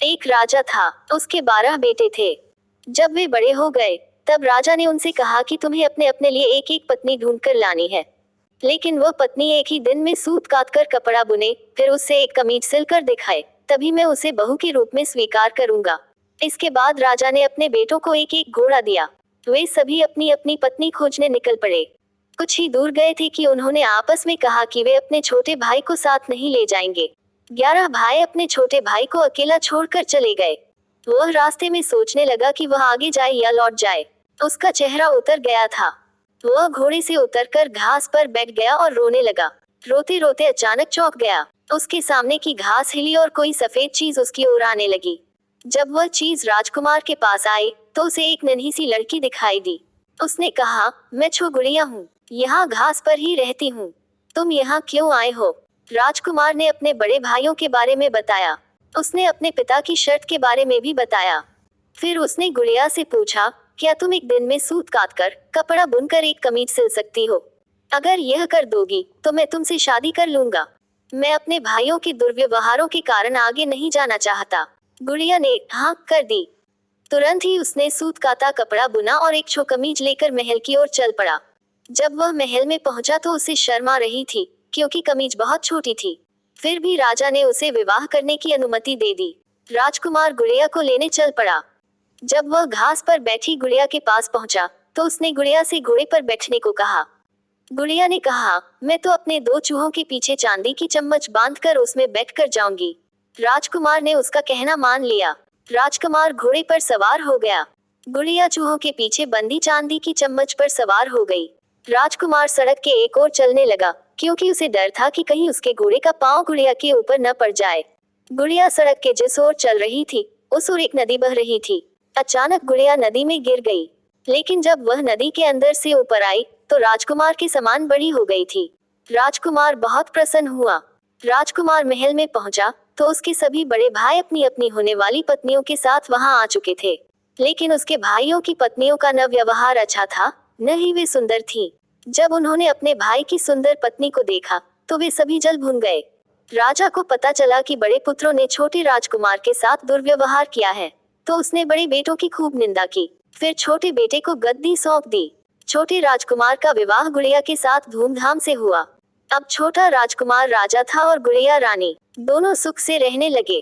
एक राजा था, उसके 12 बेटे थे। जब वे बड़े हो गए, तब राजा ने उनसे कहा कि तुम्हें अपने अपने लिए एक एक पत्नी ढूंढ कर लानी है। लेकिन वह पत्नी एक ही दिन में सूत काट कर कपड़ा बुने, फिर उससे एक कमीज सिलकर दिखाए, तभी मैं उसे बहू के रूप में स्वीकार करूंगा। इसके बाद राजा ने अपने बेटों को एक एक घोड़ा दिया। वे सभी अपनी अपनी पत्नी खोजने निकल पड़े। कुछ ही दूर गए थे कि उन्होंने आपस में कहा कि वे अपने छोटे भाई को साथ नहीं ले जाएंगे। 11 भाई अपने छोटे भाई को अकेला छोड़कर चले गए। वह रास्ते में सोचने लगा कि वह आगे जाए या लौट जाए। उसका चेहरा उतर गया था। वह घोड़े से उतरकर घास पर बैठ गया और रोने लगा। रोते रोते अचानक चौंक गया। उसके सामने की घास हिली और कोई सफेद चीज उसकी ओर आने लगी। जब वह चीज राजकुमार के पास आई, तो उसे एक नन्ही सी लड़की दिखाई दी। उसने कहा, मैं गुड़िया हूँ, यहाँ घास पर ही रहती हूँ। तुम यहाँ क्यों आए हो? राजकुमार ने अपने बड़े भाइयों के बारे में बताया। उसने अपने पिता की शर्त के बारे में भी बताया। फिर उसने गुड़िया से पूछा, क्या तुम एक दिन में सूत काटकर कपड़ा बुनकर एक कमीज सिल सकती हो? अगर यह कर दोगी तो मैं तुमसे शादी कर लूंगा। मैं अपने भाइयों के दुर्व्यवहारों के कारण आगे नहीं जाना चाहता। गुड़िया ने हाँ कर दी। तुरंत ही उसने सूत काता कपड़ा बुना और एक कमीज लेकर महल की ओर चल पड़ा। जब वह महल में पहुंचा तो उसे शर्म आ रही थी, क्योंकि कमीज बहुत छोटी थी। फिर भी राजा ने उसे विवाह करने की अनुमति दे दी। राजकुमार गुड़िया को लेने चल पड़ा। जब वह घास पर बैठी गुड़िया के पास पहुंचा, तो उसने गुड़िया से घोड़े पर बैठने को कहा। गुड़िया ने कहा, मैं तो अपने 2 चूहों के पीछे चांदी की चम्मच बांधकर उसमें बैठकर जाऊंगी। राजकुमार ने उसका कहना मान लिया। राजकुमार घोड़े पर सवार हो गया। गुड़िया चूहों के पीछे बंधी चांदी की चम्मच पर सवार हो गई। राजकुमार सड़क के एक ओर चलने लगा, क्योंकि उसे डर था कि कहीं उसके घोड़े का पांव गुड़िया के ऊपर न पड़ जाए। गुड़िया सड़क के जिस ओर चल रही थी, उस ओर एक नदी बह रही थी। अचानक गुड़िया नदी में गिर गई। लेकिन जब वह नदी के अंदर से ऊपर आई, तो राजकुमार के समान बड़ी हो गई थी। राजकुमार बहुत प्रसन्न हुआ। राजकुमार महल में पहुंचा, तो उसके सभी बड़े भाई अपनी अपनी होने वाली पत्नियों के साथ वहां आ चुके थे। लेकिन उसके भाइयों की पत्नियों का न व्यवहार अच्छा था, न ही वे सुंदर थीं। जब उन्होंने अपने भाई की सुंदर पत्नी को देखा, तो वे सभी जल भुन गए। राजा को पता चला कि बड़े पुत्रों ने छोटे राजकुमार के साथ दुर्व्यवहार किया है, तो उसने बड़े बेटों की खूब निंदा की। फिर छोटे बेटे को गद्दी सौंप दी। छोटे राजकुमार का विवाह गुड़िया के साथ धूमधाम से हुआ। अब छोटा राजकुमार राजा था और गुड़िया रानी। दोनों सुख से रहने लगे।